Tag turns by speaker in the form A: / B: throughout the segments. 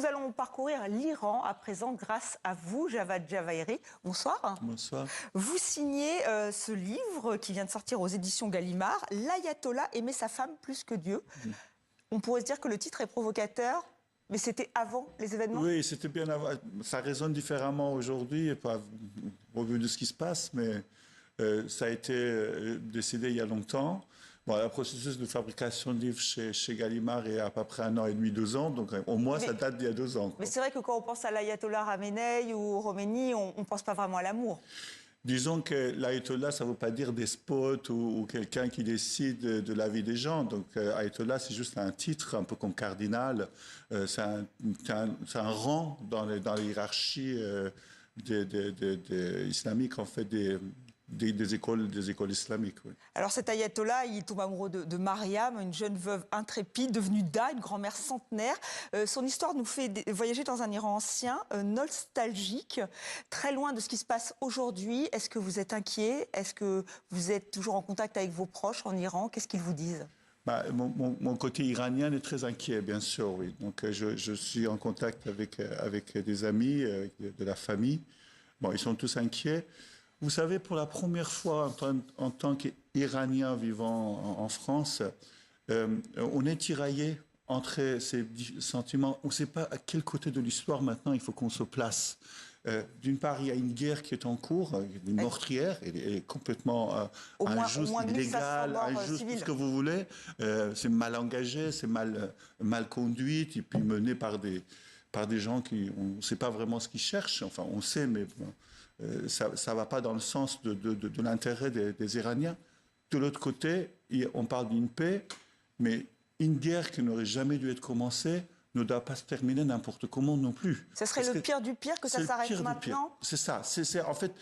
A: nous allons parcourir l'Iran à présent grâce à vous, Javad Jawairi. Bonsoir.
B: Bonsoir.
A: Vous signez ce livre qui vient de sortir aux éditions Gallimard, L'Ayatollah aimait sa femme plus que Dieu. On pourrait se dire que le titre est provocateur, mais c'était avant les événements?
B: Oui, c'était bien avant. Ça résonne différemment aujourd'hui, pas au vu de ce qui se passe, mais ça a été décidé il y a longtemps. Bon, le processus de fabrication de livres chez Gallimard est à peu près 1 an et demi, 2 ans, donc au moins ça date d'il y a 2 ans.
A: Mais c'est vrai que quand on pense à l'Ayatollah Khamenei ou Khomeini, on ne pense pas vraiment à l'amour.
B: Disons que l'ayatollah, ça ne veut pas dire despote ou quelqu'un qui décide de la vie des gens. Donc, ayatollah, c'est juste un titre, un peu comme cardinal. C'est un rang dans les hiérarchies islamiques, en fait, des écoles islamiques. Oui.
A: Alors cet ayatollah, il tombe amoureux de Mariam, une jeune veuve intrépide, devenue une grand-mère centenaire. Son histoire nous fait voyager dans un Iran ancien, nostalgique, très loin de ce qui se passe aujourd'hui. Est-ce que vous êtes inquiet? Est-ce que vous êtes toujours en contact avec vos proches en Iran? Qu'est-ce qu'ils vous disent?
B: Mon côté iranien est très inquiet, bien sûr, oui. Donc je suis en contact avec des amis, de la famille. Bon, ils sont tous inquiets. Vous savez, pour la première fois en tant qu'Iranien vivant en France, on est tiraillé entre ces sentiments. On ne sait pas à quel côté de l'histoire maintenant il faut qu'on se place. D'une part, il y a une guerre qui est en cours, une meurtrière, elle est complètement injuste, illégale, injuste, tout ce que vous voulez. C'est mal engagé, c'est mal conduite, et puis mené par des gens on ne sait pas vraiment ce qu'ils cherchent. Enfin, on sait, mais ça ne va pas dans le sens de l'intérêt des Iraniens. De l'autre côté, on parle d'une paix, mais une guerre qui n'aurait jamais dû être commencée ne doit pas se terminer n'importe comment non plus.
A: Ce serait le pire du pire que ça s'arrête maintenant?
B: C'est ça. En fait,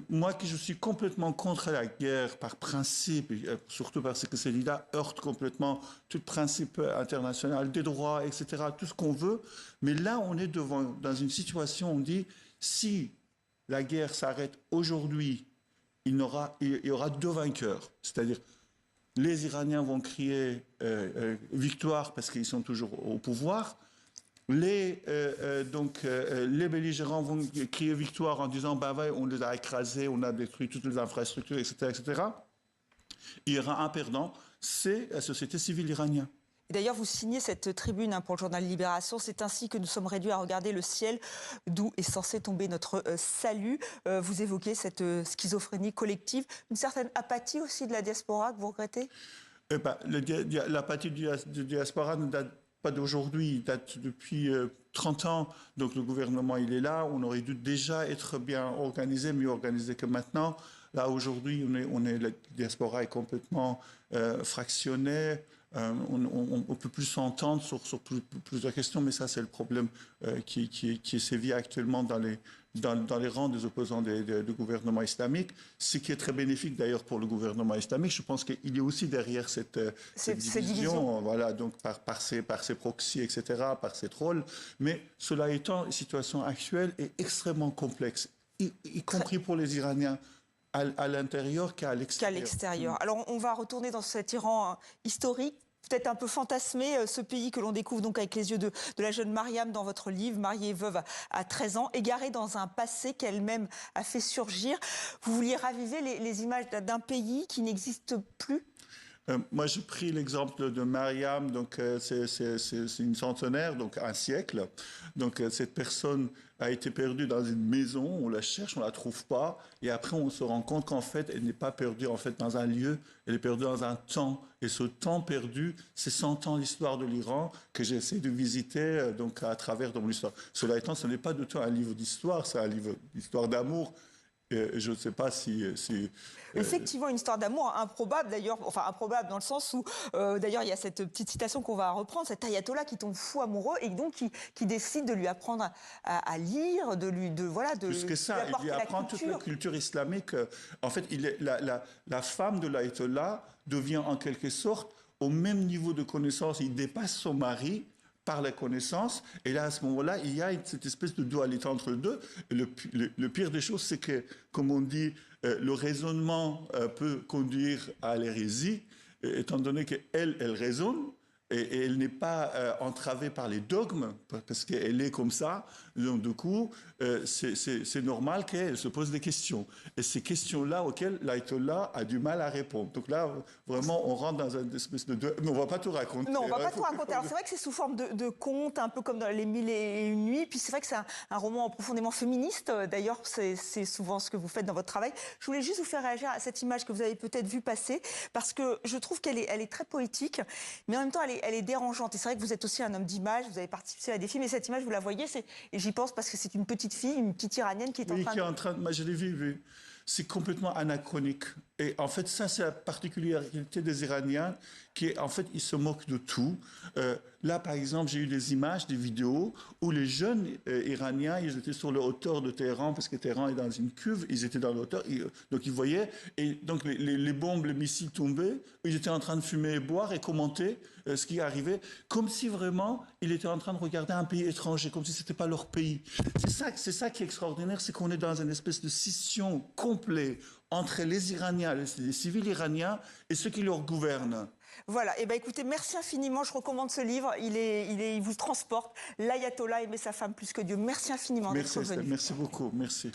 B: moi qui je suis complètement contre la guerre par principe, et surtout parce que celui-là heurte complètement tout principe international des droits, etc., tout ce qu'on veut. Mais là, on est dans une situation où on dit, si la guerre s'arrête aujourd'hui, il y aura 2 vainqueurs. C'est-à-dire, les Iraniens vont crier victoire parce qu'ils sont toujours au pouvoir. Les belligérants vont crier victoire en disant on les a écrasés, on a détruit toutes les infrastructures, etc., etc. Il y aura un perdant, c'est la société civile iranienne.
A: D'ailleurs, vous signez cette tribune pour le journal Libération. C'est ainsi que nous sommes réduits à regarder le ciel d'où est censé tomber notre salut. Vous évoquez cette schizophrénie collective, une certaine apathie aussi de la diaspora que vous regrettez?
B: L'apathie de diaspora ne date pas d'aujourd'hui, il date depuis 30 ans. Donc le gouvernement, il est là. On aurait dû déjà être bien organisé, mieux organisé que maintenant. Là, aujourd'hui, la diaspora est complètement fractionnée. On ne peut plus s'entendre sur plusieurs questions, mais ça, c'est le problème qui sévit actuellement dans les rangs des opposants du gouvernement islamique. Ce qui est très bénéfique, d'ailleurs, pour le gouvernement islamique. Je pense qu'il est aussi derrière cette division, voilà, donc par ses proxys, etc., par ses trolls. Mais cela étant, la situation actuelle est extrêmement complexe, y compris pour les Iraniens. À l'intérieur qu'à l'extérieur.
A: Alors, on va retourner dans cet Iran historique, peut-être un peu fantasmé, ce pays que l'on découvre donc avec les yeux de la jeune Mariam dans votre livre, mariée et veuve à 13 ans, égarée dans un passé qu'elle-même a fait surgir. Vous vouliez raviver les images d'un pays qui n'existe plus?
B: Moi, j'ai pris l'exemple de Mariam, donc c'est une centenaire, donc un siècle. Donc cette personne a été perdue dans une maison, on la cherche, on la trouve pas, et après on se rend compte qu'en fait, elle n'est pas perdue en fait dans un lieu, elle est perdue dans un temps. Et ce temps perdu, c'est 100 ans d'histoire de l'Iran que j'essaie de visiter donc à travers mon histoire. Cela étant, ce n'est pas du tout un livre d'histoire, c'est un livre d'histoire d'amour. Je ne sais pas si
A: Effectivement, une histoire d'amour improbable d'ailleurs, enfin improbable dans le sens où d'ailleurs il y a cette petite citation qu'on va reprendre, cet ayatollah qui tombe fou amoureux et donc qui décide de lui apprendre à lire,
B: plus que ça, il lui apprend toute la culture islamique. En fait, la femme de l'ayatollah devient en quelque sorte au même niveau de connaissance, il dépasse son mari par la connaissance, et là, à ce moment-là, il y a cette espèce de dualité entre les deux. Et le pire des choses, c'est que, comme on dit, le raisonnement peut conduire à l'hérésie, étant donné qu'elle raisonne, et elle n'est pas entravée par les dogmes, parce qu'elle est comme ça. Donc, du coup, c'est normal qu'elle se pose des questions. Et ces questions-là auxquelles l'Ayatollah a du mal à répondre. Donc là, vraiment, on rentre dans une espèce de... Mais on ne va pas tout raconter.
A: Non, on ne va pas tout raconter. Alors c'est vrai que c'est sous forme de conte, un peu comme dans Les Mille et une nuits. Puis c'est vrai que c'est un roman profondément féministe. D'ailleurs, c'est souvent ce que vous faites dans votre travail. Je voulais juste vous faire réagir à cette image que vous avez peut-être vue passer, parce que je trouve qu'elle est très poétique, mais en même temps, elle est dérangeante. Et c'est vrai que vous êtes aussi un homme d'image, vous avez participé à des films, et cette image, vous la voyez, et j'y pense parce que c'est une petite fille, une petite Iranienne qui est en train de...
B: Moi, je l'ai vu. C'est complètement anachronique. Et en fait, ça, c'est la particularité des Iraniens, en fait, ils se moquent de tout. Là, par exemple, j'ai eu des images, des vidéos où les jeunes Iraniens, ils étaient sur la hauteur de Téhéran, parce que Téhéran est dans une cuve, ils étaient dans la hauteur, donc ils voyaient, et donc les bombes, les missiles tombaient, ils étaient en train de fumer et boire et commenter ce qui arrivait, comme si vraiment ils étaient en train de regarder un pays étranger, comme si c'était pas leur pays. C'est ça qui est extraordinaire, c'est qu'on est dans une espèce de scission complète entre les Iraniens, les civils iraniens et ceux qui leur gouvernent.
A: Voilà, et écoutez, merci infiniment, je recommande ce livre, il vous transporte, l'Ayatollah aimait sa femme plus que Dieu. Merci infiniment d'être venu.
B: Merci beaucoup, merci.